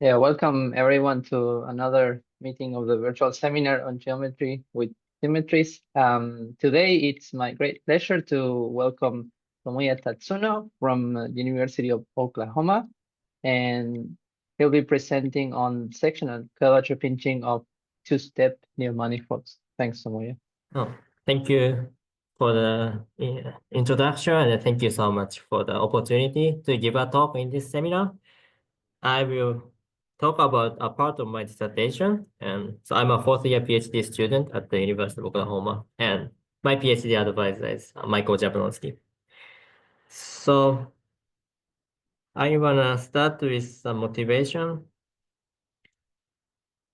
Yeah, welcome everyone to another meeting of the virtual seminar on geometry with symmetries. Today it's my great pleasure to welcome Tomoya Tatsuno from the University of Oklahoma, and he'll be presenting on sectional curvature pinching of two-step nilmanifolds. Thanks, Tomoya. Oh, thank you for the introduction, and thank you so much for the opportunity to give a talk in this seminar. I will talk about a part of my dissertation. And so I'm a fourth year PhD student at the University of Oklahoma, and my PhD advisor is Michael Jablonski. So I wanna start with some motivation.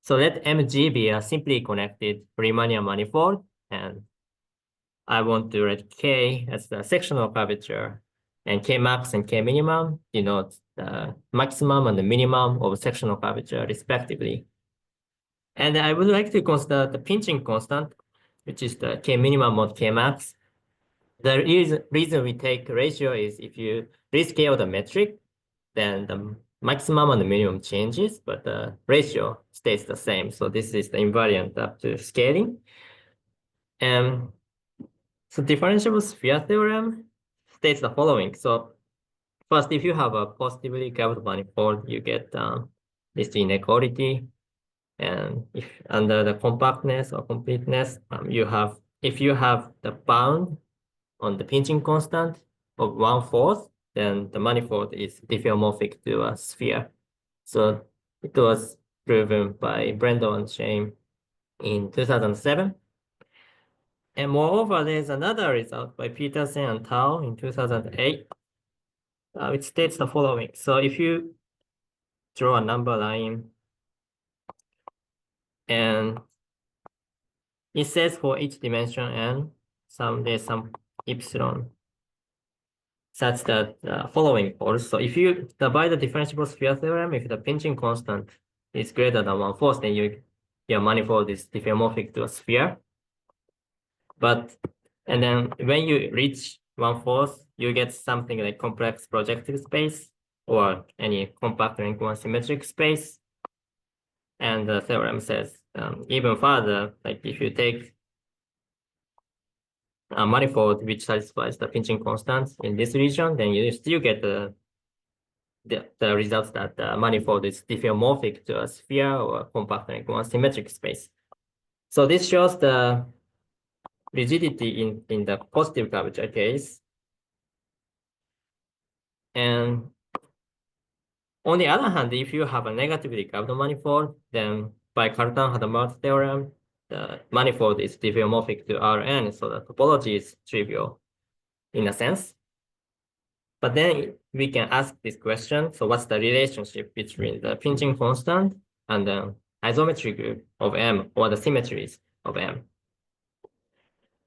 So let MG be a simply connected Riemannian manifold, and I want to write K as the sectional curvature, and K max and K minimum denote the maximum and the minimum of sectional curvature respectively. And I would like to consider the pinching constant, which is the K minimum mod K max. The reason we take ratio is if you rescale the metric, then the maximum and the minimum changes, but the ratio stays the same. So this is the invariant up to scaling. And so differentiable sphere theorem states the following. So first, if you have a positively curved manifold, you get this inequality. And if under the compactness or completeness, if you have the bound on the pinching constant of 1/4, then the manifold is diffeomorphic to a sphere. So it was proven by Brendel and Shane in 2007. And moreover, there's another result by Peterson and Tao in 2008, which states the following. So if you draw a number line, and it says for each dimension n, there's some epsilon, such that following holds. So if you divide the differentiable sphere theorem, if the pinching constant is greater than 1/4, then your manifold is diffeomorphic to a sphere. And then when you reach 1/4, you get something like complex projective space or any compact rank 1 symmetric space. And the theorem says even further, like if you take a manifold which satisfies the pinching constants in this region, then you still get the results that the manifold is diffeomorphic to a sphere or compact rank 1 symmetric space. So this shows the rigidity in the positive curvature case. And on the other hand, if you have a negatively curved manifold, then by Cartan-Hadamard theorem, the manifold is diffeomorphic to Rn, so the topology is trivial in a sense. But then we can ask this question, so what's the relationship between the pinching constant and the isometry group of M, or the symmetries of M?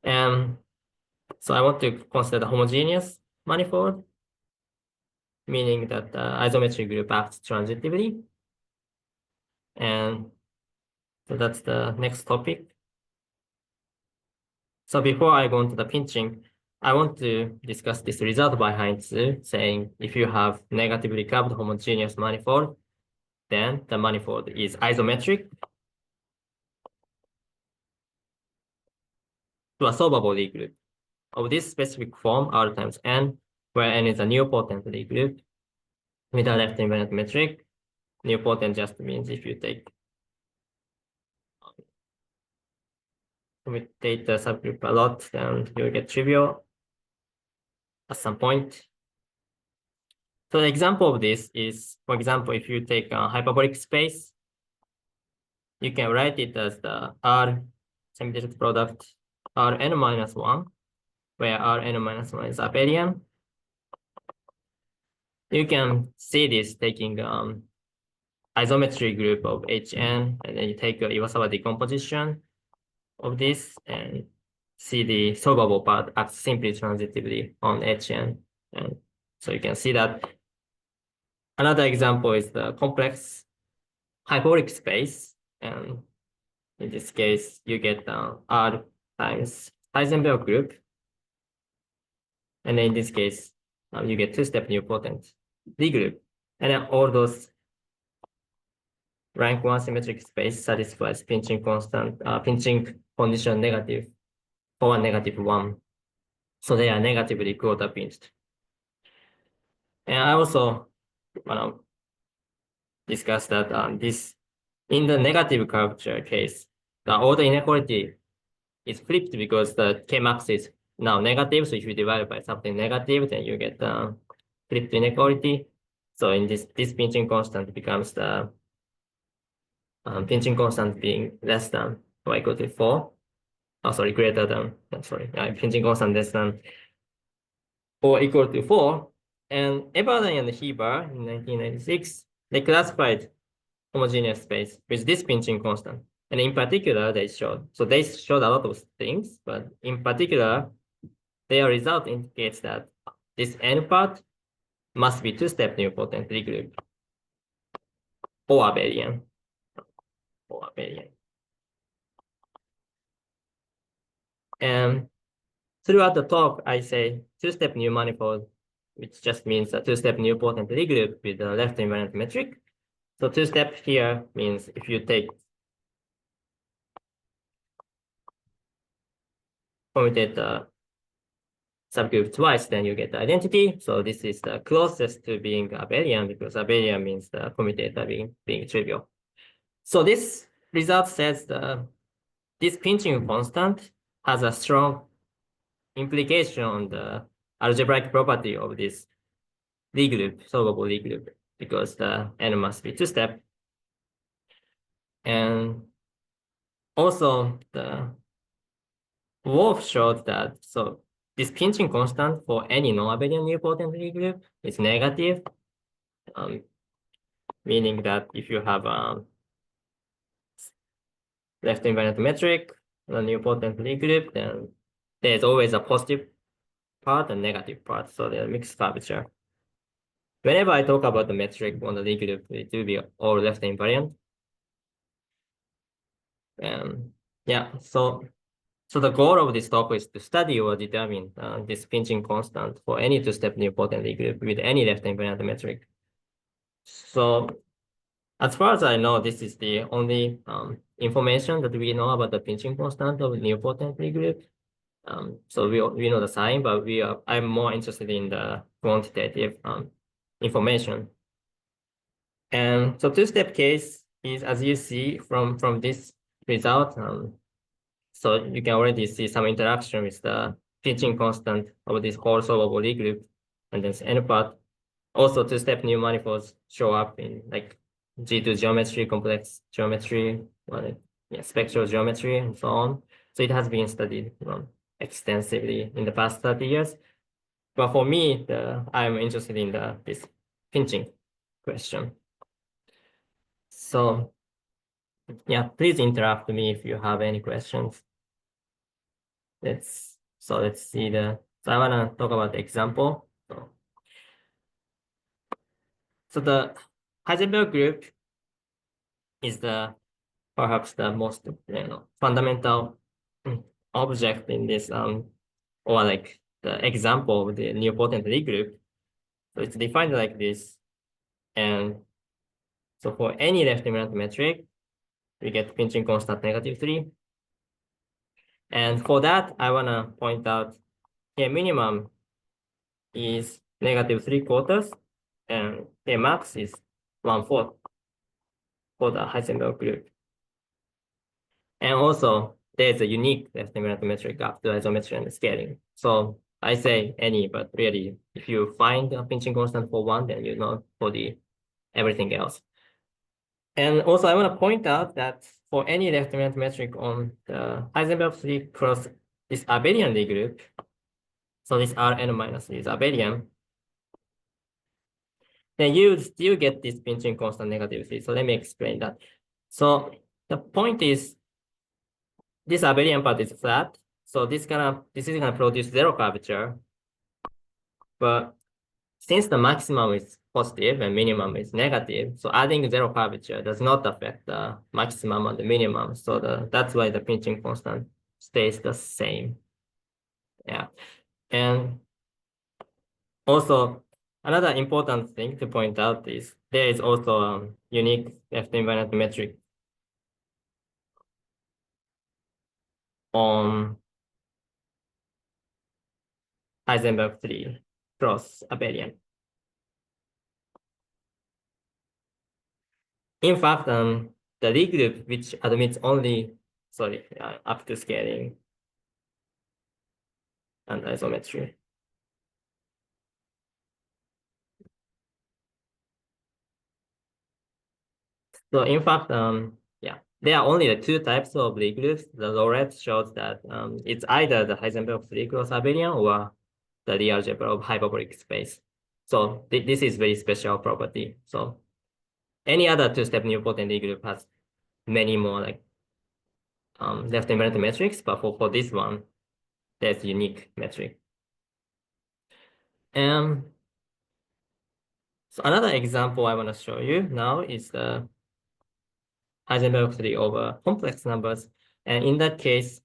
And so I want to consider the homogeneous manifold, meaning that the isometry group acts transitively. And so that's the next topic. So before I go into the pinching, I want to discuss this result by Heinz, saying if you have negatively curved homogeneous manifold, then the manifold is isometric to a solvable Lie group of this specific form R times n, where n is a nilpotent Lie group with a left invariant metric. Nilpotent just means if you take commutator the subgroup a lot, then you'll get trivial at some point. So the example of this is, for example, if you take a hyperbolic space, you can write it as the R semi-digit product Rn minus 1, where Rn minus 1 is Abelian. You can see this taking isometry group of Hn, and then you take a Iwasawa decomposition of this and see the solvable part acts simply transitively on Hn. And so you can see that. Another example is the complex hyperbolic space. And in this case, you get R times Heisenberg group. And in this case, you get two-step nilpotent Lie group. And then all those rank 1 symmetric space satisfies pinching constant, pinching condition negative for -1. So they are negatively quarter pinched. And I also want to discuss that this in the negative curvature case, the order inequality is flipped because the K-max is now negative. So if you divide by something negative, then you get flipped inequality. So in this pinching constant becomes the pinching constant being less than or equal to 4. Oh, sorry, greater than, pinching constant less than or equal to 4. And Eberlein and Heber in 1996, they classified homogeneous space with this pinching constant. And in particular, they showed a lot of things, but in particular, their result indicates that this n part must be two-step nilpotent regroup or abelian. And throughout the talk, I say two-step Nilmanifold, which just means a two-step nilpotent regroup with a left invariant metric. So two-step here means if you take commutated subgroup twice, then you get the identity. So this is the closest to being abelian because abelian means the commutator being trivial. So this result says this pinching constant has a strong implication on the algebraic property of this Lie group, solvable Lie group, because the n must be two-step. And also the Wolf showed that this pinching constant for any non-abelian nilpotent Lie group is negative, meaning that if you have left invariant metric, the nilpotent Lie group, then there's always a positive part and negative part, so they're mixed curvature. Whenever I talk about the metric on the Lie group, it will be all left invariant. Yeah, so the goal of this talk is to study or determine this pinching constant for any two-step nilpotent Lie group with any left invariant metric. So as far as I know, this is the only information that we know about the pinching constant of nilpotent Lie group. So we know the sign, but I'm more interested in the quantitative information. And so two-step case is, as you see from this result, so you can already see some interaction with the pinching constant of this whole solvable Lie group, and then n part. Also, two-step Nilmanifolds show up in like G2 geometry, complex geometry, spectral geometry, and so on. So it has been studied extensively in the past 30 years. But for me, I'm interested in this pinching question. So yeah, please interrupt me if you have any questions. Let's see so I wanna talk about the example. So the Heisenberg group is perhaps the most fundamental object in this or like the example of the nilpotent Lie group. So it's defined like this, and so for any left invariant metric, we get pinching constant -3. And for that, I wanna point out K minimum is -3/4, and K max is 1/4 for the Heisenberg group. And also, there's a unique left invariant metric up to isometry and scaling. So I say any, but really, if you find a pinching constant for one, then you know for everything else. And also, I want to point out that for any left invariant metric on the Heisenberg 3 cross this abelian Lie group, so this Rn minus is abelian, then you still get this pinching constant -3. So let me explain that. So the point is, this abelian part is flat, so this is gonna produce zero curvature. But since the maximum is positive and minimum is negative, so adding zero curvature does not affect the maximum and the minimum. So that's why the pinching constant stays the same. Yeah, and also another important thing to point out is there is also a unique left invariant metric on Heisenberg 3 cross abelian. In fact, the Lie group, which admits only, up to scaling and isometry. So in fact, there are only the two types of Lie groups. The low red shows that it's either the Heisenberg 3 cross abelian or the Lie algebra of hyperbolic space. So this is very special property. So any other two-step nilpotent Lie group has many more like left invariant metrics, but for this one, there's unique metric. So another example I want to show you now is the Heisenberg 3 over complex numbers. And in that case,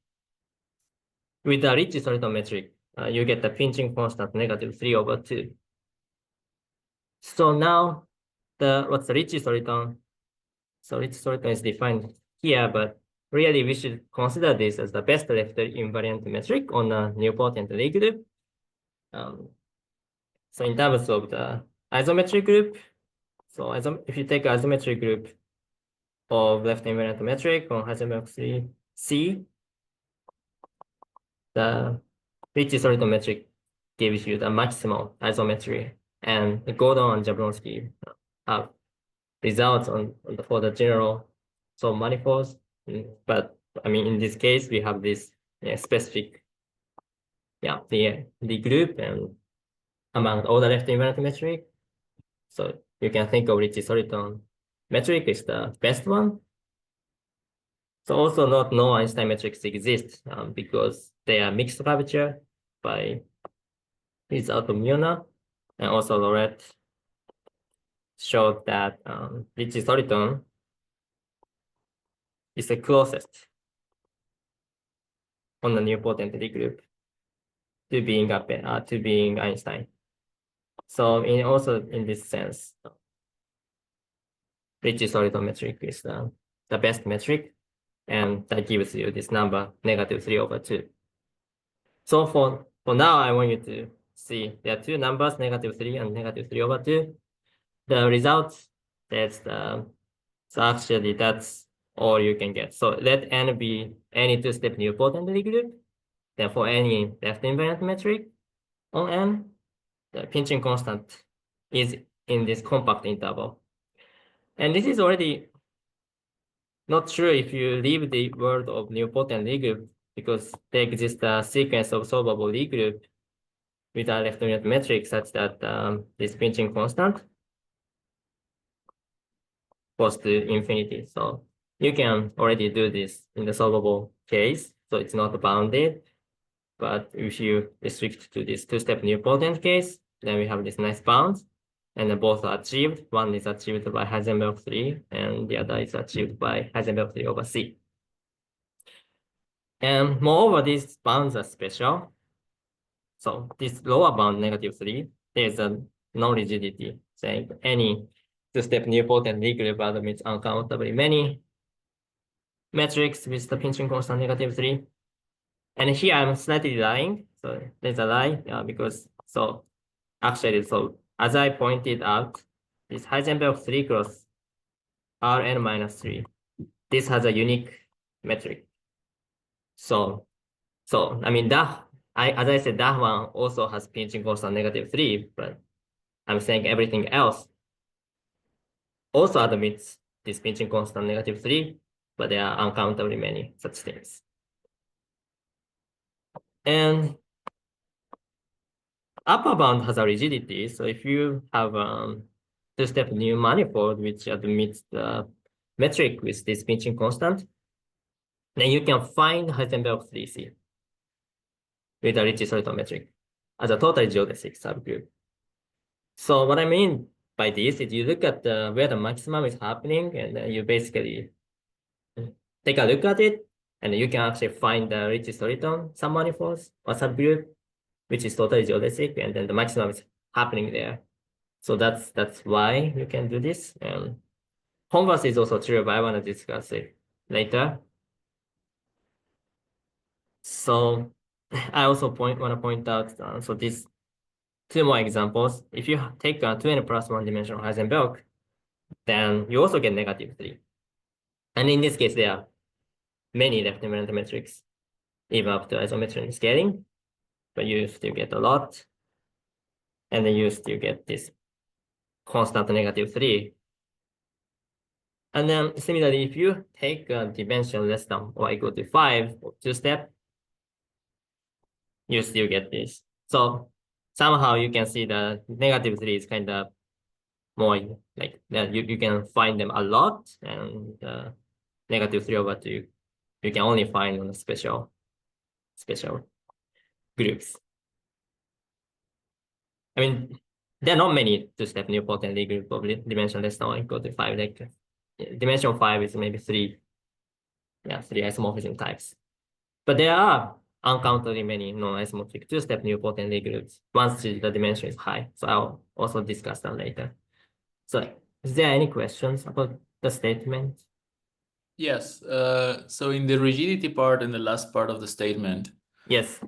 with the Ricci-Solito metric, you get the pinching constant -3/2. So now, what's the Ricci-Solito? So Ricci-Solito is defined here, but really we should consider this as the best left invariant metric on a nilpotent Lie group. So in terms of the isometric group, so if you take isometric group of left invariant metric on Heisenberg 3C, the Ricci-Solito metric gives you the maximal isometry, and Gordon and Jablonski have results for the general manifolds. But I mean, in this case, we have this specific, the group and among all the left invariant metric. So you can think of Ricci-Solito metric is the best one. So also not no Einstein metrics exist because they are mixed curvature by result of Milnor, and also Lorette showed that Ricci-Solito is the closest on the nilpotent Lie group to being Einstein. So in this sense, Ricci-Solito metric is the best metric, and that gives you this number -3/2. So for now, I want you to see there are two numbers, -3 and -3/2. The result, so actually that's all you can get. So let n be any two-step nilpotent Lie group. Then for any left invariant metric on n, the pinching constant is in this compact interval. And this is already not true if you leave the world of nilpotent Lie group, because there exists a sequence of solvable Lie group with a left invariant metric such that this pinching constant goes to infinity. So you can already do this in the solvable case, so it's not bounded. But if you restrict to this two-step nilpotent case, then we have this nice bounds, and then both are achieved. One is achieved by Heisenberg 3, and the other is achieved by Heisenberg 3 over C. And moreover, these bounds are special. So this lower bound, -3, there's a non-rigidity, saying any two-step nilpotent Lie group admits uncountably many metrics with the pinching constant -3. And here I'm slightly lying. So there's a lie because actually, as I pointed out, this Heisenberg 3 cross Rn minus 3, this has a unique metric. So I mean as I said, that one also has pinching constant -3, but I'm saying everything else also admits this pinching constant -3, but there are uncountably many such things. And upper bound has a rigidity. So if you have two-step Nilmanifold which admits the metric with this pinching constant, then you can find Heisenberg 3C with a Ricci-Solito metric as a totally geodesic subgroup. So what I mean by this is you look at where the maximum is happening, and then you basically take a look at it, and you can actually find the Ricci-Solito submanifolds or subgroup, which is totally geodesic, and then the maximum is happening there. So that's why you can do this. And converse is also true, but I want to discuss it later. So I also want to point out, so these two more examples. If you take a 2n plus 1 dimensional Heisenberg, then you also get -3. And in this case, there are many left-invariant metrics, even up to isometry scaling, but you still get a lot. And then you still get this constant -3. And then similarly, if you take a dimension less than or equal to 5 or 2-step, you still get this. So somehow you can see the -3 is kind of more like that you can find them a lot, and -3/2 you can only find on special groups. I mean, there are not many two-step nilpotent Lie group of dimension less than or equal to 5. Like dimension 5 is maybe 3. Yeah, 3 isomorphism types. But there are uncountably many non-isomorphic two-step nilpotent Lie groups once the dimension is high. So I'll also discuss that later. So is there any questions about the statement? Yes. So in the rigidity part and the last part of the statement, yes,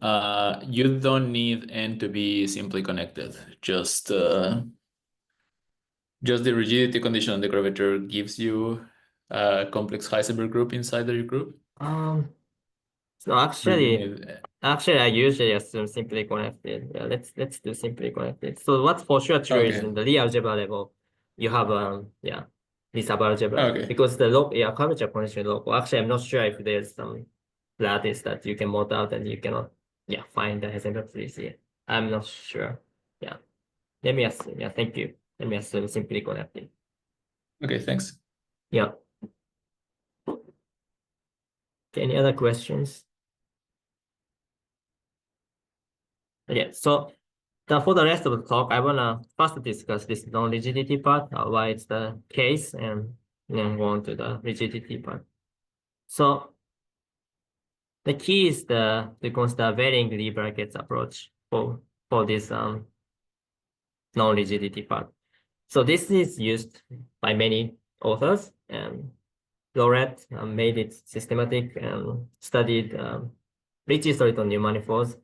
you don't need n to be simply connected. Just the rigidity condition on the curvature gives you a complex Heisenberg group inside the group. So actually, I usually assume simply connected. Yeah, let's do simply connected. So what's for sure true is in the Lie algebra level, you have this subalgebra because the curvature condition is local. Actually, I'm not sure if there's some lattice that you can model out and you cannot find the Heisenberg 3C. I'm not sure. Yeah. Let me assume. Yeah, thank you. Let me assume simply connected. Okay, thanks. Yeah. Okay, any other questions? Yeah, so for the rest of the talk, I wanna first discuss this non-rigidity part, why it's the case, and then go on to the rigidity part. So the key is to consider varying Lie brackets approach for this non-rigidity part. So this is used by many authors, and Lorette made it systematic and studied rich historical Nilmanifolds,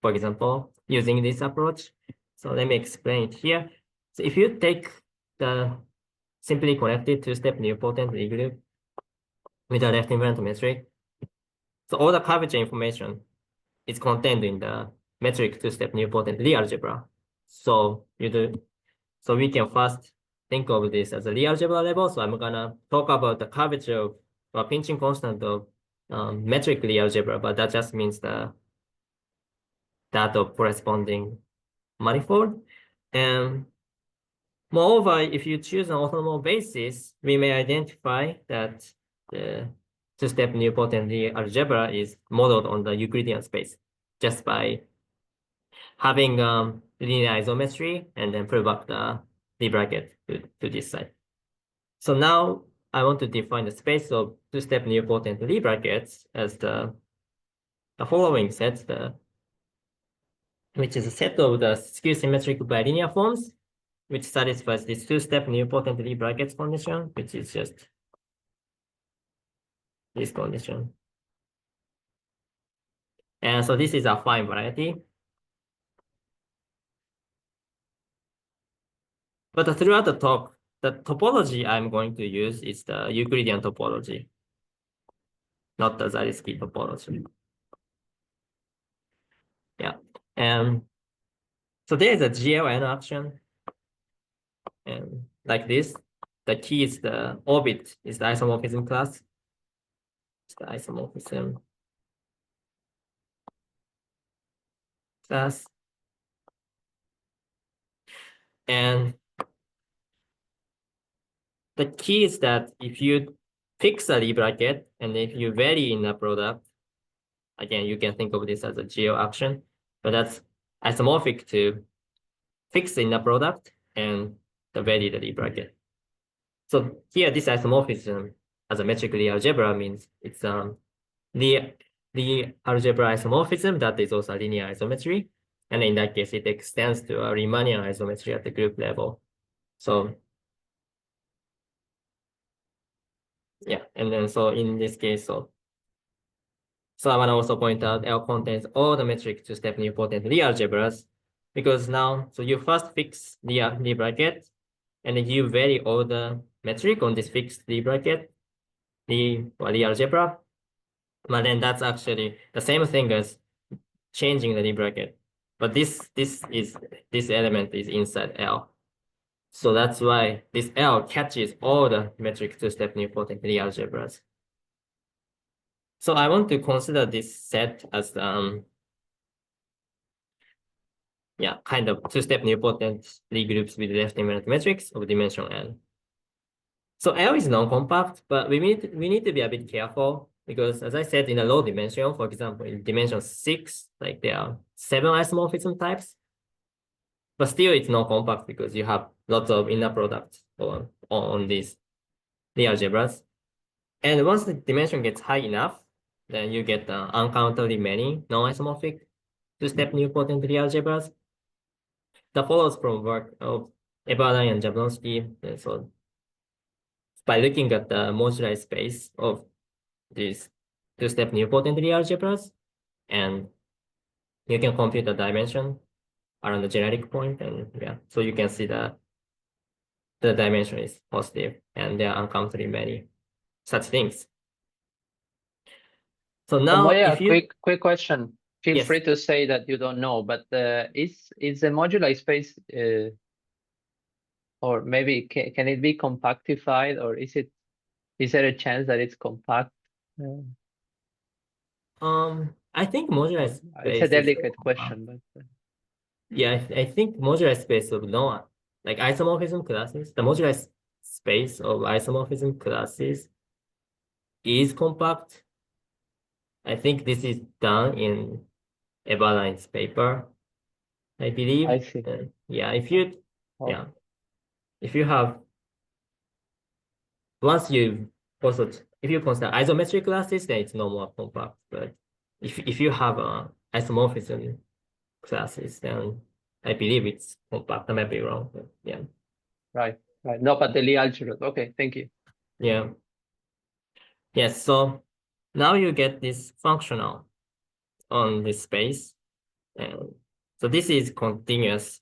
for example, using this approach. So let me explain it here. So if you take the simply connected two-step nilpotent Lie group with a left-invariant metric, so all the curvature information is contained in the metric two-step nilpotent Lie algebra. So we can first think of this as a Lie algebra level. So I'm gonna talk about the curvature of pinching constant of metric Lie algebra, but that just means that of corresponding manifold. And moreover, if you choose an orthonormal basis, we may identify that the two-step nilpotent Lie algebra is modeled on the Euclidean space just by having linear isometry and then prove up the Lie bracket to this side. So now I want to define the space of two-step nilpotent Lie brackets as the following set, which is a set of the skew-symmetric bilinear forms, which satisfies this two-step nilpotent Lie brackets condition, which is just this condition. And so this is a fine variety. But throughout the talk, the topology I'm going to use is the Euclidean topology, not the Zariski topology. Yeah. And so there is a GLN action. And like this, the key is the orbit is the isomorphism class. It's the isomorphism class. And the key is that if you fix a Lie bracket and if you vary in a product, again, you can think of this as a geo action, but that's isomorphic to fix in a product and the value the Lie bracket. So here, this isomorphism as a metric Lie algebra means it's the algebra isomorphism that is also linear isometry. And in that case, it extends to a Riemannian isometry at the group level. So yeah, and then so in this case, so I want to also point out L contains all the metric two-step nilpotent Lie algebras, because now, so you first fix the Lie bracket, and then you vary all the metric on this fixed Lie bracket, the Lie algebra. But then that's actually the same thing as changing the Lie bracket. But this element is inside L. So that's why this L catches all the metric two-step nilpotent Lie algebras. So I want to consider this set as yeah, kind of two-step nilpotent Lie groups with left-invariant metrics of dimension n. So L is non-compact, but we need to be a bit careful, because as I said, in a low dimension, for example, in dimension 6, like there are 7 isomorphism types, but still it's non-compact because you have lots of inner products on these Lie algebras. And once the dimension gets high enough, then you get uncountably many non-isomorphic two-step nilpotent Lie algebras. That follows from work of Eberlein and Jablonski. And so by looking at the moduli space of these two-step nilpotent Lie algebras, and you can compute the dimension around the generic point, and yeah, so you can see that the dimension is positive, and there are uncountably many such things. So now, Tomoya, if you quick question. Feel yes, free to say that you don't know, but is the moduli space or maybe can it be compactified, or is there a chance that it's compact? I think moduli It's space a is delicate question, but yeah, I think moduli space of no like isomorphism classes, the moduli space of isomorphism classes is compact. I think this is done in Eberlein's paper, I believe. I see. Yeah, if you Oh. yeah, if you have once you also if you consider isometric classes, then it's no more compact. But if you have isomorphism classes, then I believe it's compact. I might be wrong, but yeah. Right. No, but the Lie algebra. Okay, thank you. Yeah. Yes, so now you get this functional on this space. And so this is continuous.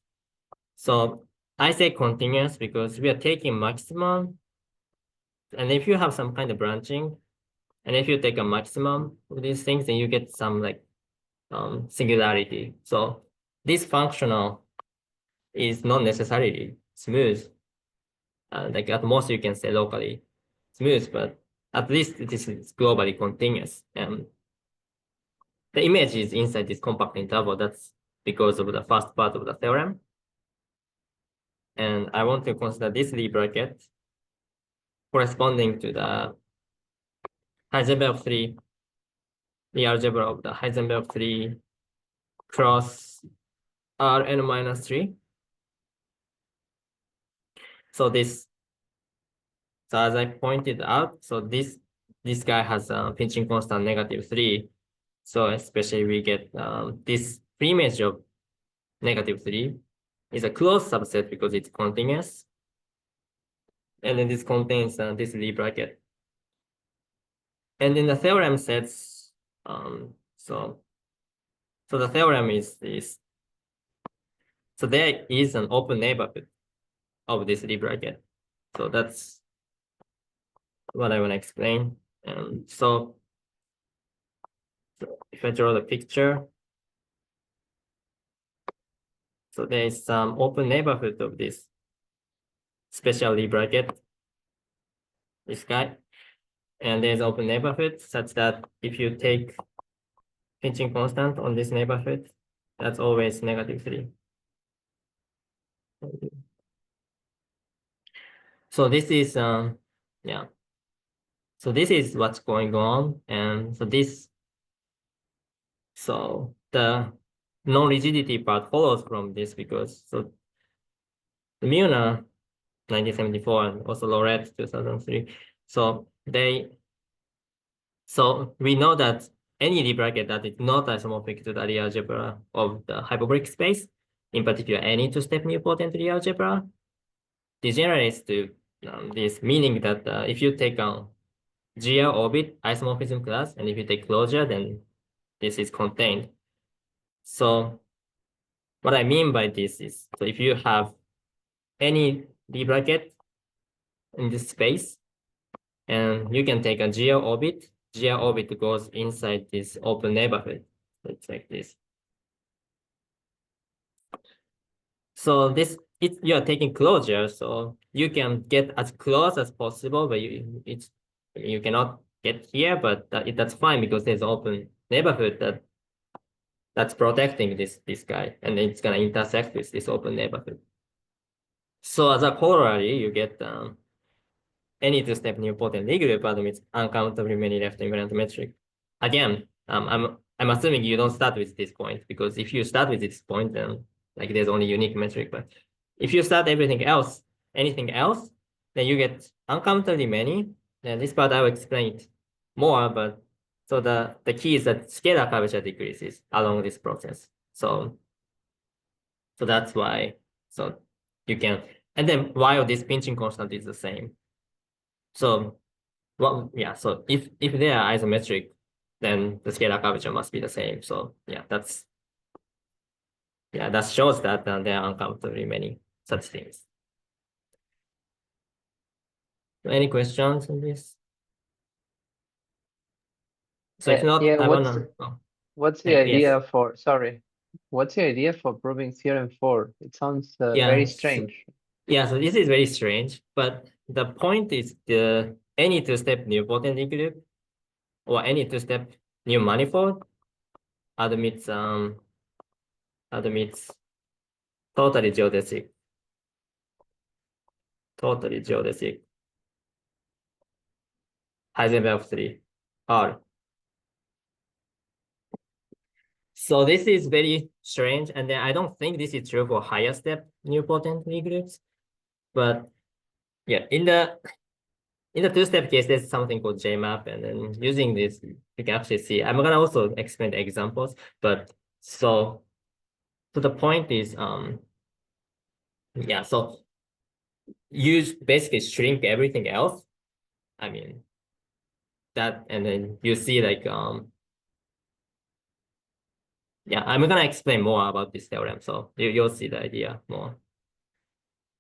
So I say continuous because we are taking maximum. And if you have some kind of branching, and if you take a maximum of these things, then you get some like singularity. So this functional is not necessarily smooth. Like at most you can say locally smooth, but at least it is globally continuous. And the image is inside this compact interval. That's because of the first part of the theorem. And I want to consider this Lie bracket corresponding to the Heisenberg 3, the algebra of the Heisenberg 3 cross Rn minus 3. So so as I pointed out, so this guy has a pinching constant -3. So especially we get this image of -3 is a closed subset because it's continuous. And then this contains this Lie bracket. And then the theorem sets, so the theorem is this. So there is an open neighborhood of this Lie bracket. So that's what I want to explain. And so if I draw the picture, so there is some open neighborhood of this special Lie bracket, this guy. And there's open neighborhood such that if you take pinching constant on this neighborhood, that's always -3. So this is yeah. So this is what's going on, and so the non-rigidity part follows from this because so the Milnor 1974 and also Lorette 2003. So we know that any Lie bracket that is not isomorphic to the Lie algebra of the hyperbolic space, in particular any two-step nilpotent Lie algebra, degenerates to this, meaning that if you take on GR orbit isomorphism class, and if you take closure, then this is contained. So what I mean by this is, so if you have any Lie bracket in this space, and you can take a GR orbit goes inside this open neighborhood. So it's like this. So you are taking closure, so you can get as close as possible, but you cannot get here, but that's fine because there's open neighborhood that's protecting this guy, and it's gonna intersect with this open neighborhood. So as a corollary, you get any two-step nilpotent Lie group admits uncountably many left invariant metric. Again, I'm assuming you don't start with this point, because if you start with this point, then like there's only unique metric. But if you start anything else, then you get uncountably many. And this part I will explain it more, but so the key is that scalar curvature decreases along this process. So that's why, so you can, and then while this pinching constant is the same. So well, yeah, so if they are isometric, then the scalar curvature must be the same. So yeah, that shows that there are uncountably many such things. Any questions on this? So if not, yeah, I wanna. what's the Yes. idea for, sorry, what's the idea for proving theorem 4? It sounds very strange. So this is very strange, but the point is any two-step nilpotent Lie group or any two-step Nilmanifold admits totally geodesic Heisenberg 3 R. So this is very strange, and then I don't think this is true for higher step nilpotent Lie groups, but yeah, in the two-step case, there's something called JMAP, and then using this, you can actually see. I'm gonna also explain the examples, but so the point is, yeah, so you basically shrink everything else. I mean, that, and then you see like, yeah, I'm gonna explain more about this theorem, so you'll see the idea more.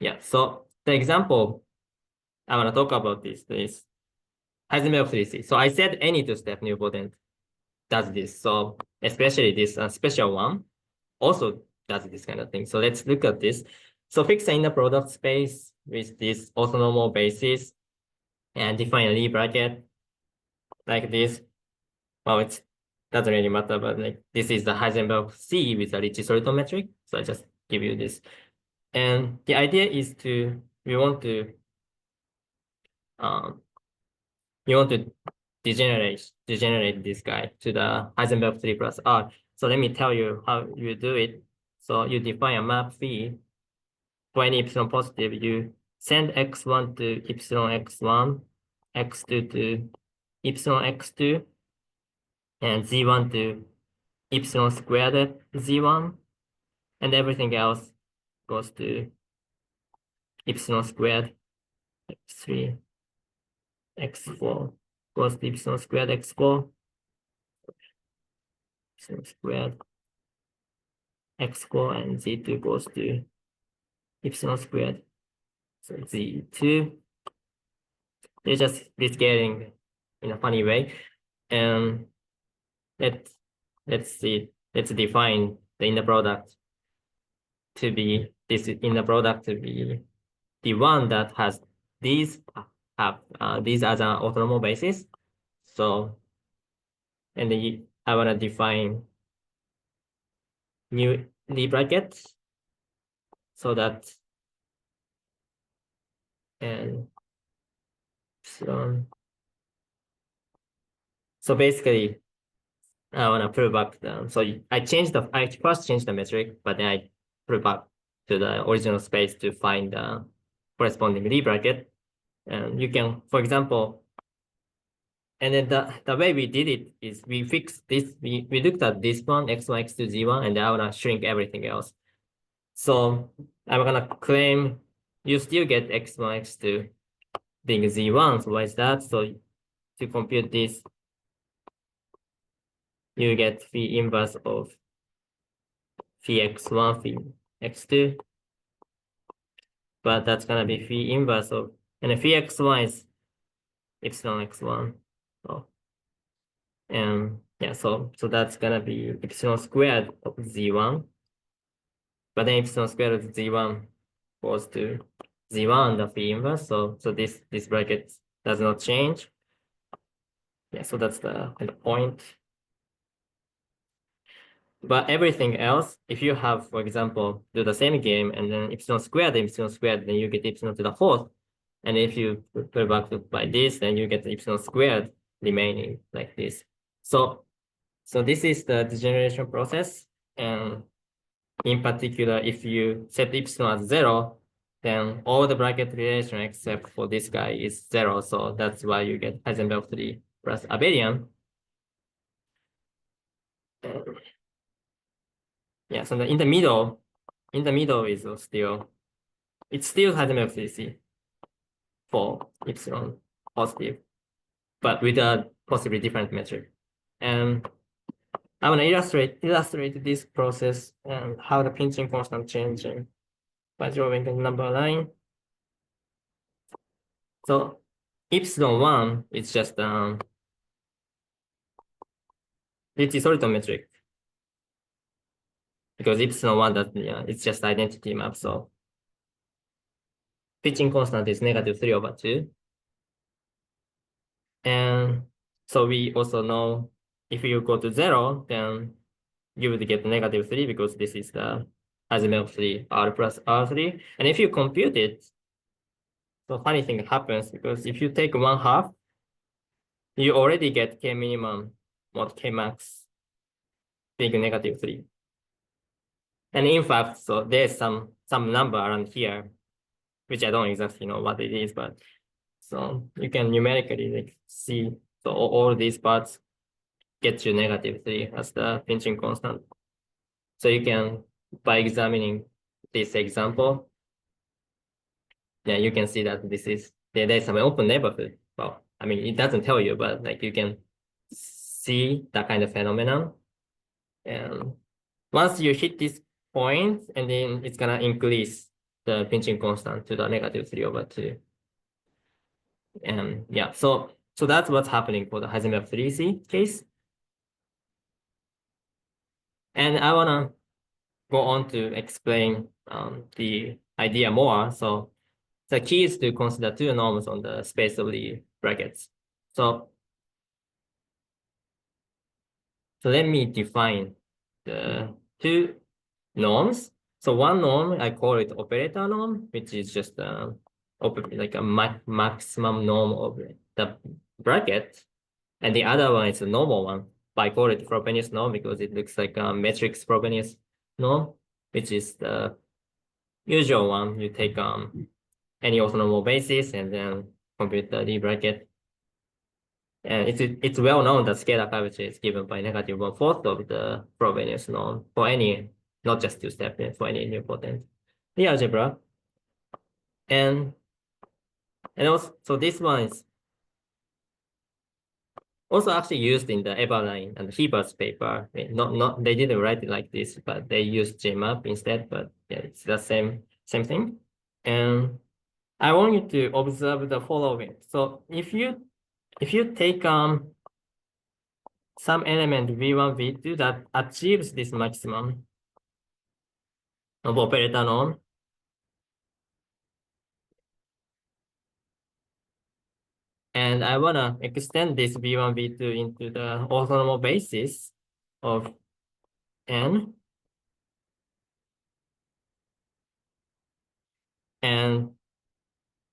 Yeah, so the example I wanna talk about is Heisenberg 3C. So I said any two-step nilpotent does this. So especially this special one also does this kind of thing. So let's look at this. So fix the inner product space with this orthonormal basis and define a Lie bracket like this. Well, it doesn't really matter, but like this is the Heisenberg C with a Ricci-Solito metric. So I just give you this. And the idea is we want to degenerate this guy to the Heisenberg 3 plus R. So let me tell you how you do it. So you define a map phi for any epsilon positive. You send x1 to epsilon x1, x2 to epsilon x2, and z1 to epsilon squared z1, and everything else goes to epsilon squared x3, x4 goes to epsilon squared x4, epsilon squared x4, and z2 goes to epsilon squared. So z2, they're just rescaling in a funny way. And let's define the inner product to be the one that has these as an orthonormal basis. So, and then I want to define new Lie bracket so that, and so basically I want to prove back so I first changed the metric, but then I prove back to the original space to find the corresponding Lie bracket. And you can, for example, And then the way we did it is we fixed this, we looked at this one, x1, x2, z1, and then I wanna shrink everything else. So I'm gonna claim you still get x1, x2 being z1. So why is that? So to compute this, you get phi inverse of phi x1, phi x2. But that's gonna be phi inverse of, and phi x1 is epsilon x1. So, and yeah, so that's gonna be epsilon squared of z1. But then epsilon squared of z1 goes to z1 the phi inverse. So this bracket does not change. Yeah, so that's the point. But everything else, if you have, for example, do the same game and then epsilon squared, then you get epsilon to the fourth. And if you put it back by this, then you get the epsilon squared remaining like this. So this is the degeneration process. And in particular, if you set epsilon as 0, then all the bracket relation except for this guy is 0. So that's why you get Heisenberg 3 plus abelian. Yeah, so in the middle is still, it's still Heisenberg 3C for epsilon positive, but with a possibly different metric. And I want to illustrate this process and how the pinching constant changing by drawing a number line. So epsilon 1 is just it's solidometric because epsilon 1 that it's just identity map. So pitching constant is -3/2. And so we also know if you go to 0, then you would get -3 because this is the Heisenberg 3 R plus R3. And if you compute it, so funny thing happens because if you take 1/2, you already get K minimum mod K max being -3. And in fact, so there's some number around here, which I don't exactly know what it is, but so you can numerically like see, so all these parts get you -3 as the pinching constant. So you can, by examining this example, yeah, you can see that there's some open neighborhood. Well, I mean, it doesn't tell you, but like you can see that kind of phenomenon. And once you hit this point, and then it's gonna increase the pinching constant to the -3/2. And yeah, so that's what's happening for the Heisenberg 3C case. And I wanna go on to explain the idea more. So the key is to consider two norms on the space of the brackets. So let me define the two norms. So one norm, I call it operator norm, which is just like a maximum norm of the bracket. And the other one is a normal one. But I call it Frobenius norm because it looks like a matrix Frobenius norm, which is the usual one. You take any orthonormal basis and then compute the D bracket. And it's well known that scalar curvature is given by -1/4 of the Frobenius norm for any, not just two-step, for any nilpotent the algebra. And also, so this one is also actually used in the Eberlein and Heber's paper. Not they didn't write it like this, but they used JMAP instead. But yeah, it's the same thing. And I want you to observe the following. So if you take some element V1, V2 that achieves this maximum of operator norm, and I wanna extend this V1, V2 into the orthonormal basis of N, and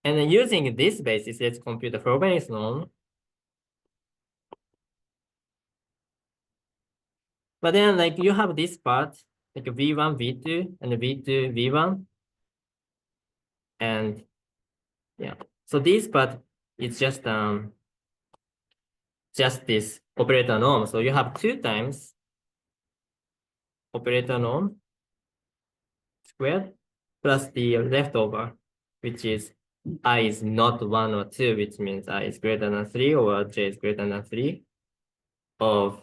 then using this basis, let's compute the Frobenius norm. But then like you have this part, like V1, V2, and V2, V1. And yeah, so this part is just just this operator norm. So you have 2 times operator norm squared plus the leftover, which is I is not 1 or 2, which means I is greater than 3 or j is greater than 3 of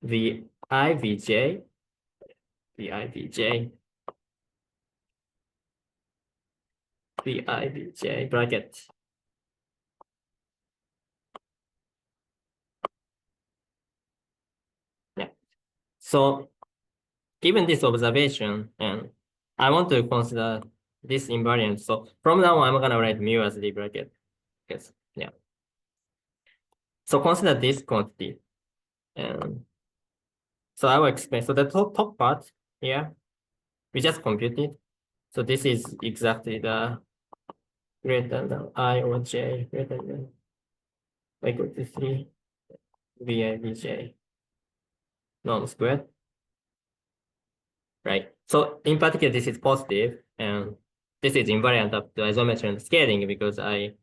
vi vj bracket. Yeah. So given this observation, and I want to consider this invariant. So from now on, I'm gonna write mu as the bracket. Yes. Yeah. So consider this quantity. And so I will explain. So the top part here, we just computed. So this is exactly the greater than I or j greater than equal to 3 vi vj norm squared. Right. So in particular, this is positive, and this is invariant up to isometry and scaling because I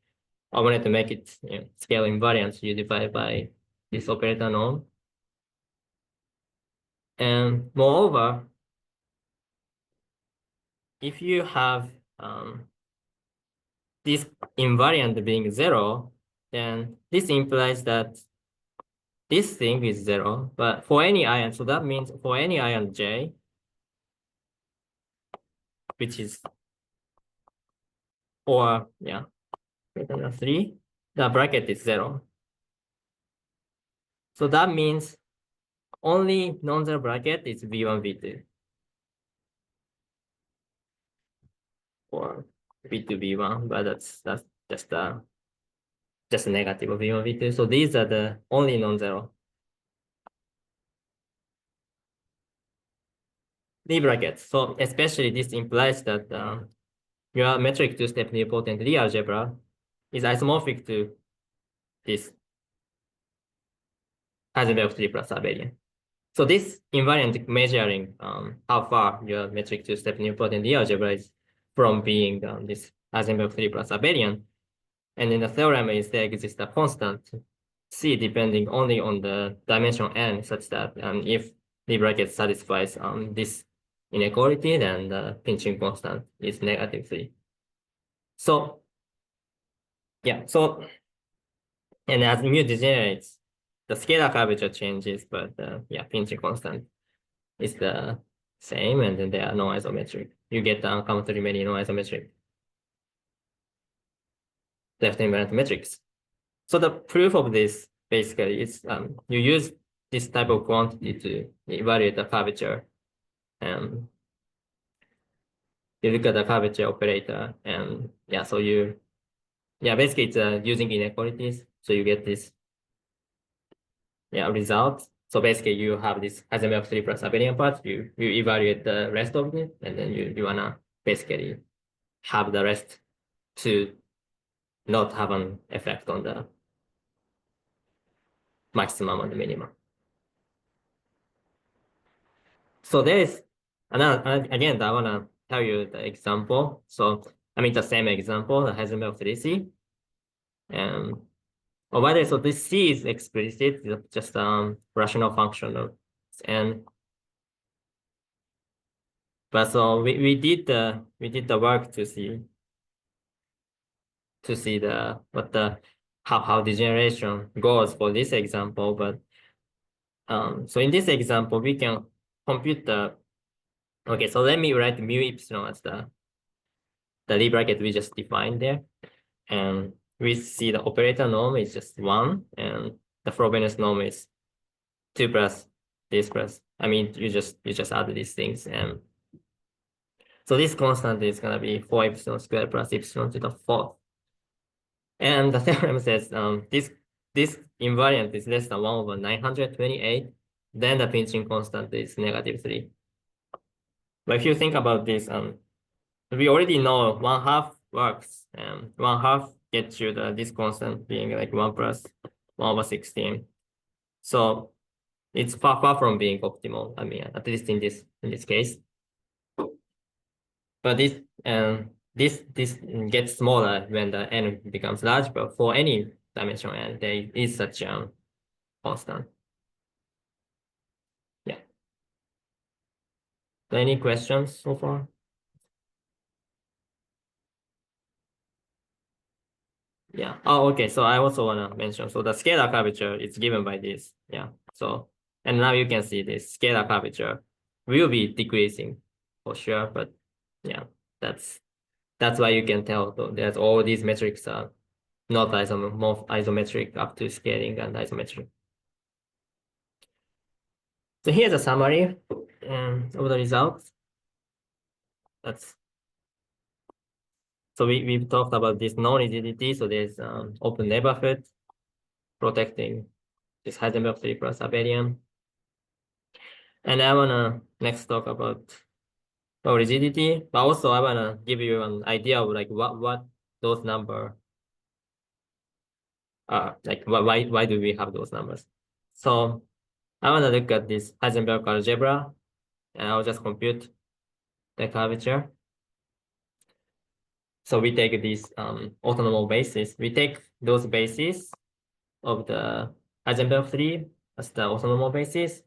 wanted to make it scale invariant. So you divide by this operator norm. And moreover, if you have this invariant being 0, then this implies that this thing is 0, but for any ion, so that means for any ion j, which is, or yeah, greater than 3, the bracket is 0. So that means only non-zero bracket is v1, v2. Or v2, v1, but that's just a negative of v1, v2. So these are the only non-zero. The brackets. So especially this implies that your metric two-step nilpotent Lie algebra is isomorphic to this Heisenberg 3 plus abelian. So this invariant measuring how far your metric two-step nilpotent Lie algebra is from being this Heisenberg 3 plus abelian. And in the theorem is there exists a constant C depending only on the dimension n, such that if the bracket satisfies this inequality, then the pinching constant is -3. So yeah, so and as mu degenerates, the scalar curvature changes, but yeah, pinching constant is the same, and then they are non-isometric. You get the uncountable many non-isometric left invariant metrics. So the proof of this basically is you use this type of quantity to evaluate the curvature. And you look at the curvature operator, and yeah, so basically it's using inequalities. So you get this result. So basically you have this Heisenberg 3 plus abelian part, you evaluate the rest of it, and then you wanna basically have the rest to not have an effect on the maximum and the minimum. So there is another, again, I want to tell you the example. So, I mean, the same example, the Heisenberg 3C. By the way, so this C is explicit, just rational function of n. But so we did the work to see how degeneration goes for this example. But so in this example, we can compute the. Okay, so let me write mu epsilon as the Lie bracket we just defined there. And we see the operator norm is just 1, and the Frobenius norm is 2 plus this plus. I mean, you just add these things, and so this constant is gonna be 4 epsilon squared plus epsilon to the 4th. And the theorem says this invariant is less than 1/928, then the pinching constant is -3. But if you think about this, we already know 1/2 works, and 1/2 gets you this constant being like 1 plus 1/16. So it's far from being optimal. I mean, at least in this case. But this gets smaller when the n becomes large. But for any dimension n, there is such constant. Yeah. So any questions so far? Yeah. Oh, okay. So I also want to mention, so the scalar curvature is given by this. Yeah. So, and now you can see this scalar curvature will be decreasing for sure. But yeah, that's why you can tell that all these metrics are not isometric up to scaling and isometric. So here's a summary of the results. So we've talked about this non-rigidity. So there's open neighborhood protecting this Heisenberg 3 plus abelian. And I wanna next talk about rigidity, but also I wanna give you an idea of like what those numbers are, like why do we have those numbers? So I wanna look at this Heisenberg algebra, and I'll just compute the curvature. So we take these orthonormal bases. We take those bases of the Heisenberg 3 as the orthonormal basis.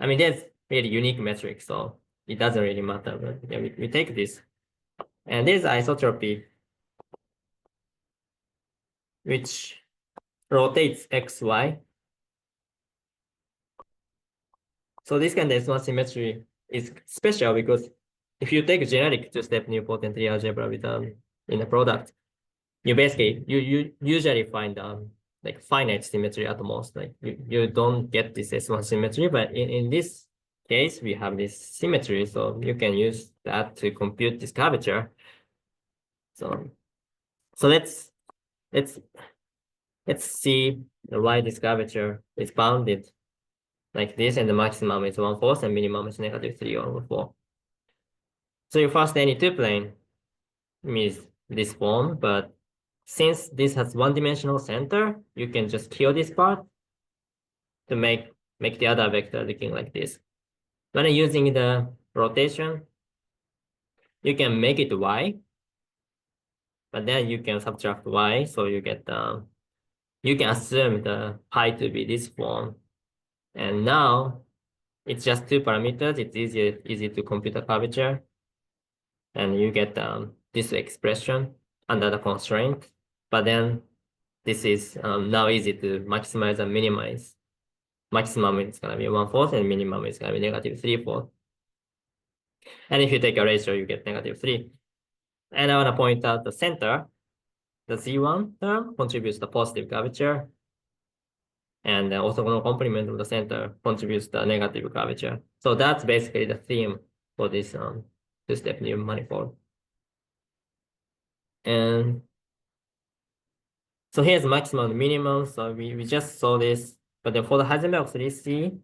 I mean, there's really unique metrics, so it doesn't really matter. But yeah, we take this. And this isotropy, which rotates xy. So this kind of S1 symmetry is special because if you take generic two-step nilpotent algebra with in a product, you basically you usually find like finite symmetry at most. Like you don't get this S1 symmetry, but in this case we have this symmetry, so you can use that to compute this curvature. So let's see why this curvature is bounded like this, and the maximum is 1/4 and minimum is -3/4. So your first any2 plane is this form, but since this has one-dimensional center, you can just kill this part to make the other vector looking like this. When using the rotation, you can make it y, but then you can subtract y, so you get you can assume the pi to be this form, and now it's just two parameters. It's easy to compute the curvature, and you get this expression under the constraint. But then this is now easy to maximize and minimize. Maximum is gonna be 1/4, and minimum is gonna be -3/4. And if you take a ratio, you get -3. And I want to point out the center, the Z1 term contributes the positive curvature, and the orthogonal complement of the center contributes the negative curvature. So that's basically the theme for this two-step Nilmanifold. And so here's maximum and minimum. So we just saw this, but then for the Heisenberg 3C,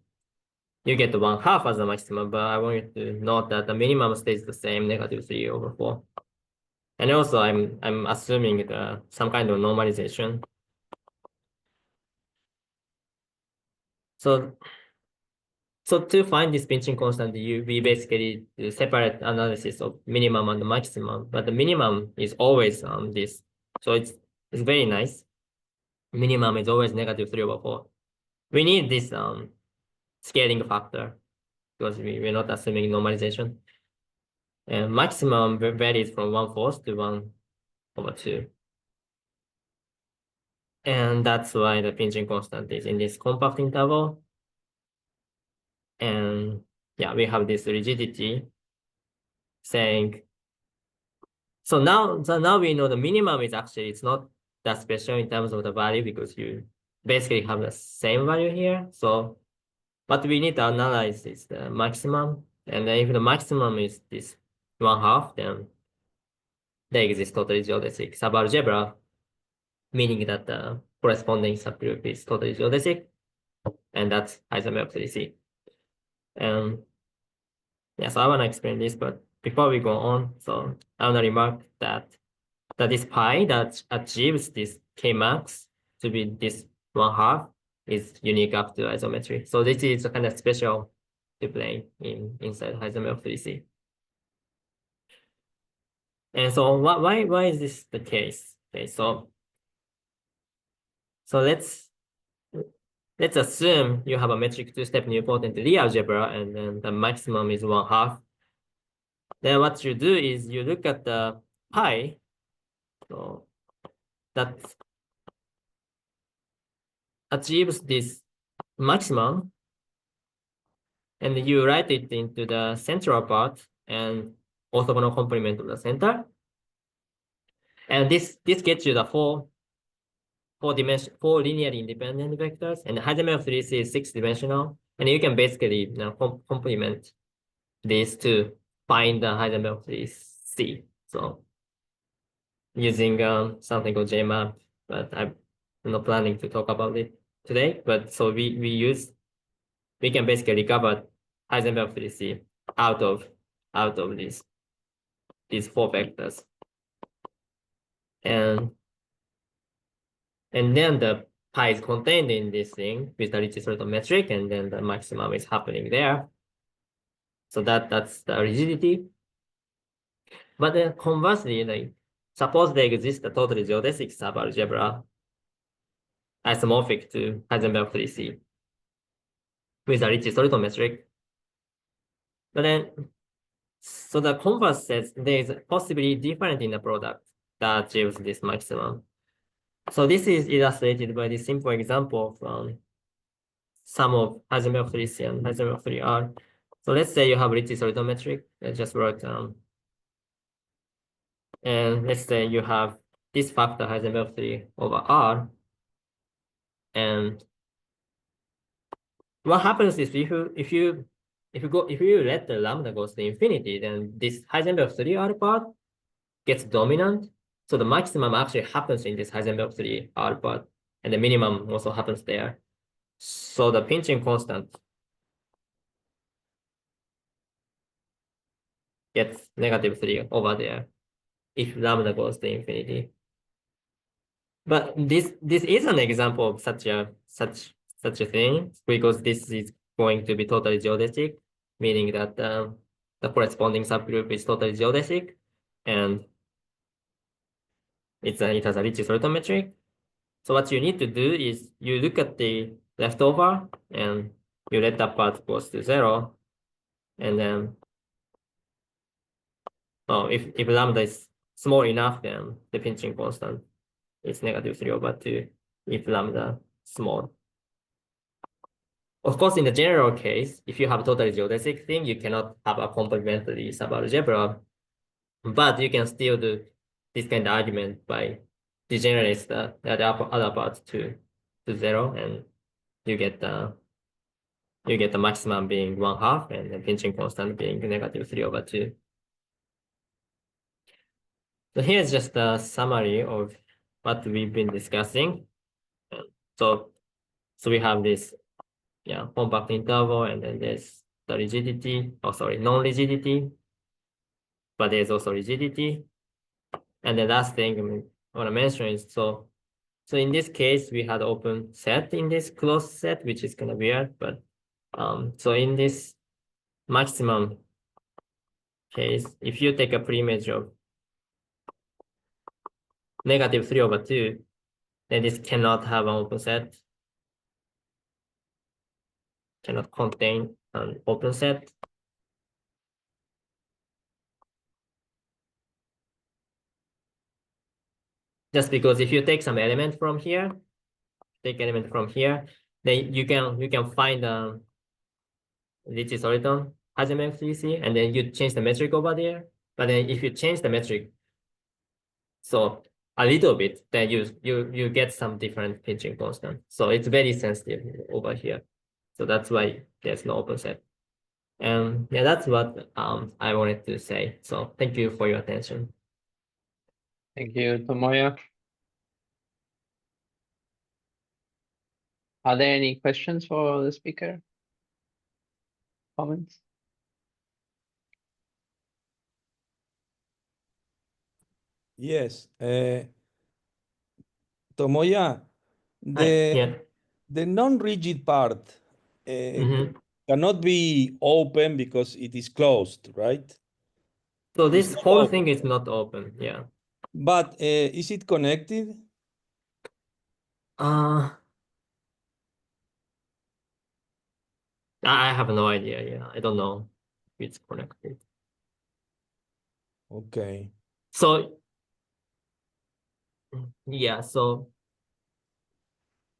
you get 1/2 as the maximum, but I want you to note that the minimum stays the same, -3/4. And also I'm assuming some kind of normalization. So to find this pinching constant, we basically do separate analysis of minimum and the maximum, but the minimum is always this. So it's very nice. Minimum is always -3/4. We need this scaling factor because we're not assuming normalization. And maximum varies from 1/4 to 1/2. And that's why the pinching constant is in this compact interval. And yeah, we have this rigidity saying, so now we know the minimum is actually, it's not that special in terms of the value because you basically have the same value here. So what we need to analyze is the maximum. And then if the maximum is this 1/2, then there exists totally geodesic subalgebra, meaning that the corresponding subgroup is totally geodesic, and that's Heisenberg 3C. And yeah, so I want to explain this, but before we go on, so I want to remark that this pi that achieves this K max to be this 1/2 is unique up to isometry. So this is a kind of special to play inside Heisenberg 3C. And so why is this the case? Okay, so let's let's assume you have a metric two-step nilpotent Lie algebra, and then the maximum is 1/2. Then what you do is you look at the pi, so that achieves this maximum, and you write it into the central part and orthogonal complement of the center. And this gets you the four linearly independent vectors, and the Heisenberg 3C is 6-dimensional, and you can basically complement these to find the Heisenberg 3C. So using something called JMAP, but I'm not planning to talk about it today. But so we can basically recover Heisenberg 3C out of these four vectors. And then the pi is contained in this thing with the Ritchie-Thornton metric, and then the maximum is happening there. So that's the rigidity. But then conversely, like suppose there exists a totally geodesic subalgebra isomorphic to Heisenberg 3C with a Ritchie-Thornton metric. But then, so the converse says there is possibly different in the product that achieves this maximum. So this is illustrated by this simple example from sum of Heisenberg 3C and Heisenberg 3R. So let's say you have Ritchie-Thornton metric. Let's just write and let's say you have this factor Heisenberg 3 over R. And what happens is if you let the lambda goes to infinity, then this Heisenberg 3R part gets dominant. So the maximum actually happens in this Heisenberg 3R part, and the minimum also happens there. So the pinching constant gets -3 over there if lambda goes to infinity. But this is an example of such a thing, because this is going to be totally geodesic, meaning that the corresponding subgroup is totally geodesic, and it has a Ritchie-Thornton metric. So what you need to do is you look at the leftover and you let that part goes to 0, and then if lambda is small enough, then the pinching constant is -3/2 if lambda small. Of course, in the general case, if you have totally geodesic thing, you cannot have a complementary subalgebra, but you can still do this kind of argument by degenerates the other part to 0, and you get the maximum being 1/2 and the pinching constant being -3/2. So here's just a summary of what we've been discussing. So we have this compact interval, and then there's the rigidity, non-rigidity, but there's also rigidity. And the last thing I want to mention is so in this case we had open set in this closed set, which is kind of weird, but so in this maximum case, if you take a preimage of -3/2, then this cannot have an open set, cannot contain an open set. Just because if you take some element from here, then you can find Ritchie-Thornton Heisenberg 3C, and then you change the metric over there. But then if you change the metric so a little bit, then you get some different pinching constant. So it's very sensitive over here. So that's why there's no open set. And yeah, that's what I wanted to say. So thank you for your attention. Thank you, Tomoya. Are there any questions for the speaker? Comments? Yes. Tomoya, Yeah. the non-rigid part cannot be open because it is closed, right? So It's this not whole open. thing is not open. Yeah. But is it connected? I have no idea. Yeah, I don't know if it's connected. Okay. So yeah, so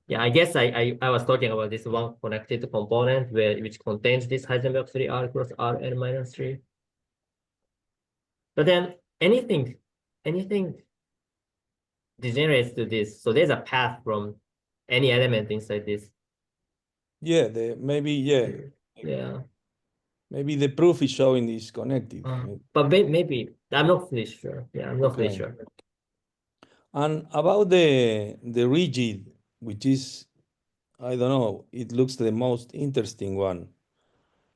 yeah, I guess I was talking about this one connected component which contains this Heisenberg 3R cross R n minus 3. But then anything degenerates to this. So there's a path from any element inside this. Yeah, maybe the proof is showing is connected. But maybe I'm not fully sure. Yeah, I'm not fully Okay. sure. And about the rigid, which is, I don't know, it looks the most interesting one.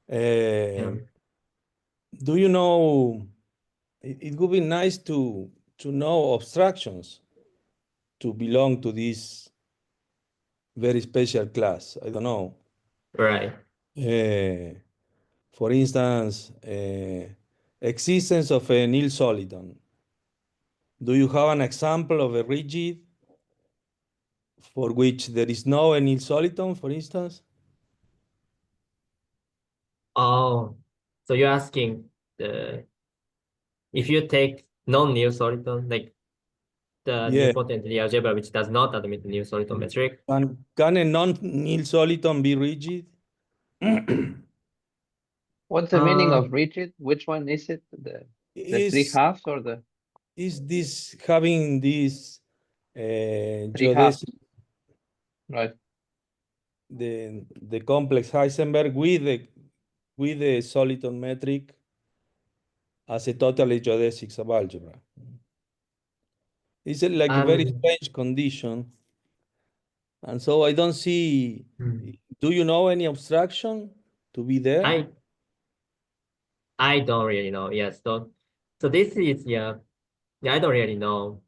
Do you know, it would be nice to know abstractions to belong to this very special class. I don't know. Right. For instance, existence of a nil soliton. Do you have an example of a rigid for which there is no nil soliton, for instance? Oh, so you're asking if you take non-nil soliton, like the nilpotent algebra, which does not admit the nil soliton metric. Can a non-nil soliton be rigid? What's the meaning of rigid? Which one is it? The 3/2 or the is this having this 3/2? Right. The complex Heisenberg with the soliton metric as a totally geodesic subalgebra. It's like a very strange condition. And so I don't see, do you know any abstraction to be there? I don't really know. Yes. So this is, yeah, I don't really know.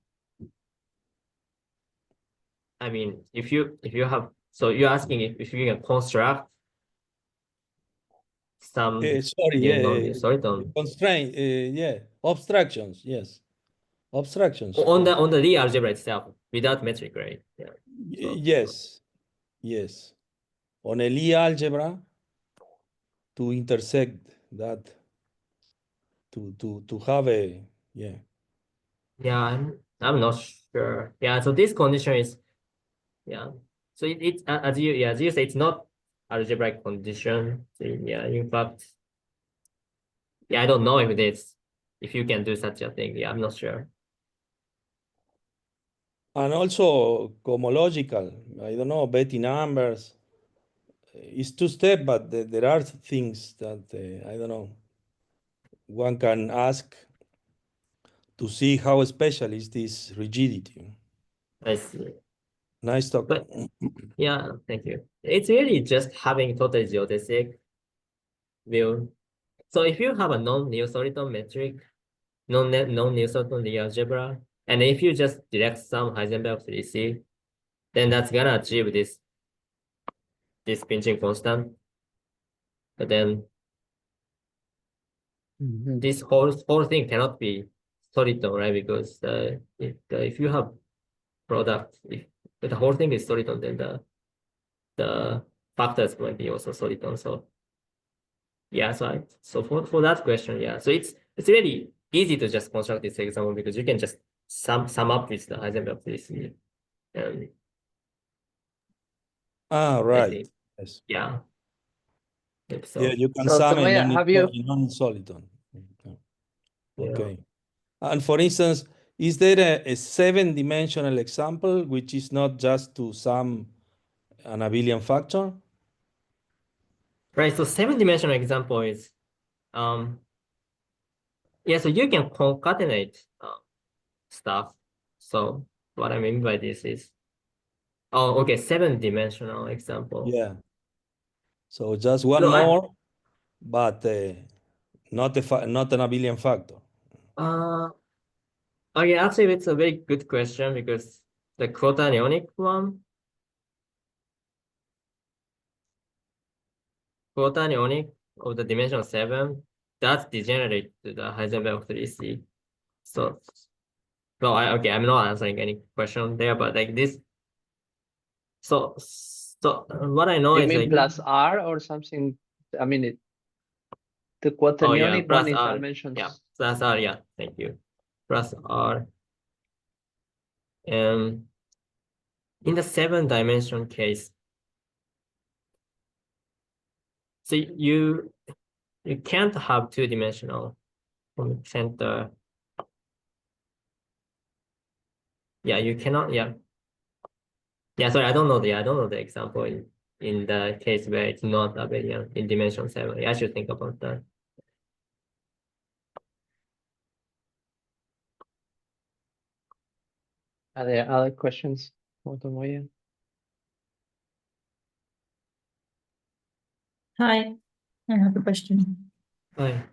I mean, if you have, so you're asking if you can construct some non-soliton constraint, abstractions, yes, abstractions on the Lie algebra itself without metric, right? Yeah. Yes, on a Lie algebra to intersect that, to have a Yeah, I'm not sure. Yeah, so this condition is, yeah. So it's as you say, it's not algebraic condition. So yeah, in fact, yeah, I don't know if it is, if you can do such a thing. Yeah, I'm not sure. And also cohomological, I don't know, Betty numbers. It's two-step, but there are things that, I don't know, one can ask to see how special is this rigidity. I see. Nice talk. But yeah, thank you. It's really just having totally geodesic view. So if you have a non-Nilsoliton metric, non-Nilsoliton Lie algebra, and if you just direct some Heisenberg 3C, then that's gonna achieve this pinching constant. But then this whole thing cannot be soliton, right? Because if you have product, if the whole thing is soliton, then the factor is going to be also soliton. So yeah, so for that question, yeah. So it's really easy to just construct this example because you can just sum up with the Heisenberg 3C. Right. Yes. Yeah. So, yeah, you can so sum a Tomoya, have you non-soliton. Okay. Yeah. And for instance, is there a 7-dimensional example which is not just to sum an abelian factor? Right. So 7-dimensional example is yeah, so you can concatenate stuff. So what I mean by this is, oh, okay, 7-dimensional example. Yeah. So just one more, but not an abelian factor. Okay, actually, it's a very good question because the quaternionic one, quaternionic of the dimension 7, that's degenerate to the Heisenberg 3C. So, well, I'm not answering any question there, but like this. So what I know you is mean like plus R or something I mean, the Oh, yeah, quaternionic plus one is R. dimensions. Yeah, plus R, yeah, thank you. Plus R. In the 7-dimension case, so you can't have 2-dimensional from center. Yeah, you cannot, yeah. Yeah, sorry, I don't know the example in the case where it's not abelian in dimension 7. Yeah, I should think about that. Are there other questions for Tomoya? Hi, I have a question. Hi.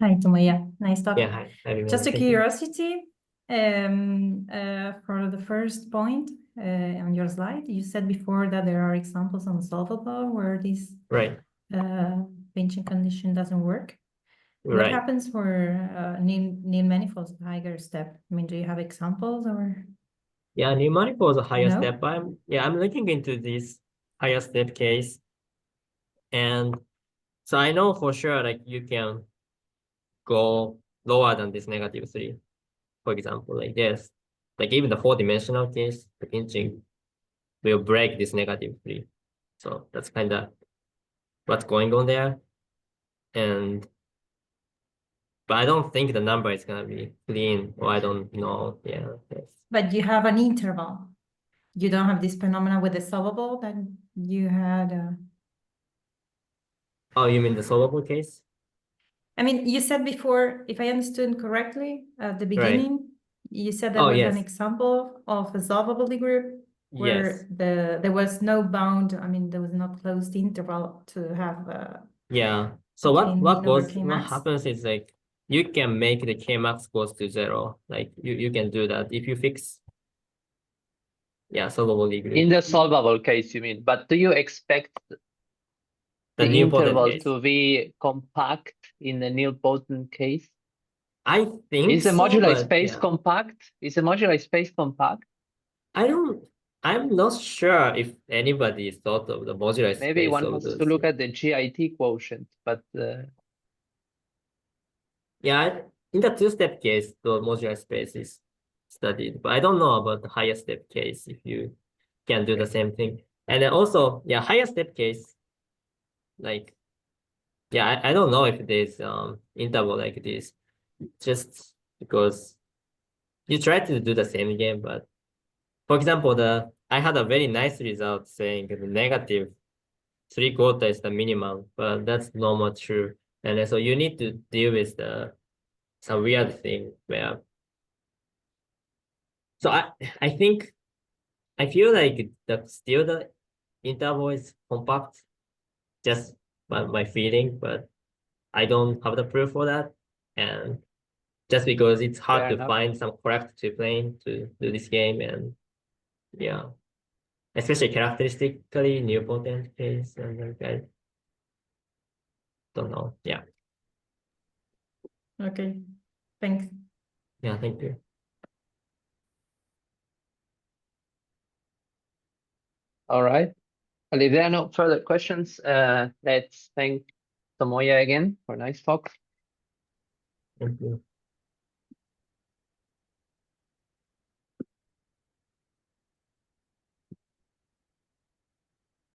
Hi, Tomoya. Nice talk. Yeah, hi. Just a Thank you. curiosity, for the first point on your slide, you said before that there are examples on solvable where this Right, pinching condition doesn't work. What right. happens for Nilmanifolds, the higher step? I mean, do you have examples or? Yeah, Nilmanifold is a higher No? step. I'm looking into this higher step case. And so I know for sure like you can go lower than this -3, for example, like this. Like even the 4-dimensional case, the pinching will break this -3. So that's kind of what's going on there. But I don't think the number is gonna be clean, or I don't know. Yeah. But you have an interval. You don't have this phenomena with the solvable that you had. Oh, you mean the solvable case? I mean, you said before, if I understood correctly, at the Right. beginning, you said there Oh, was an yes. example of a solvable group Yes. where there was no bound, I mean, there was no closed interval to have Yeah. So between what min over goes what Kmax. happens is like you can make the Kmax goes to 0. Like you can do that if you fix solvable group. In the solvable case, you mean? But do you expect The the nilpotent interval case. to be compact in the nilpotent case? I think Is the so, moduli but space yeah. compact? Is the moduli space compact? I'm not sure if anybody thought of the modular Maybe space one of has those. to look at the GIT quotient, but Yeah, in the 2-step case, the modular space is studied, but I don't know about the higher step case if you can do the same thing. And then also, higher step case, like, I don't know if there's interval like this, just because you try to do the same again, but for example, I had a very nice result saying the -3/4 is the minimum, but that's not true. And then, so you need to deal with some weird thing where. So I feel like still the interval is compact, just my feeling, but I don't have the proof for that. And just because it's hard fair to enough. find some correct plane to do this game, and especially characteristically nilpotent case, and like I don't know. Yeah. Okay, thanks. Yeah, thank you. All right. Well, if there are no further questions, let's thank Tomoya again for a nice talk. Thank you.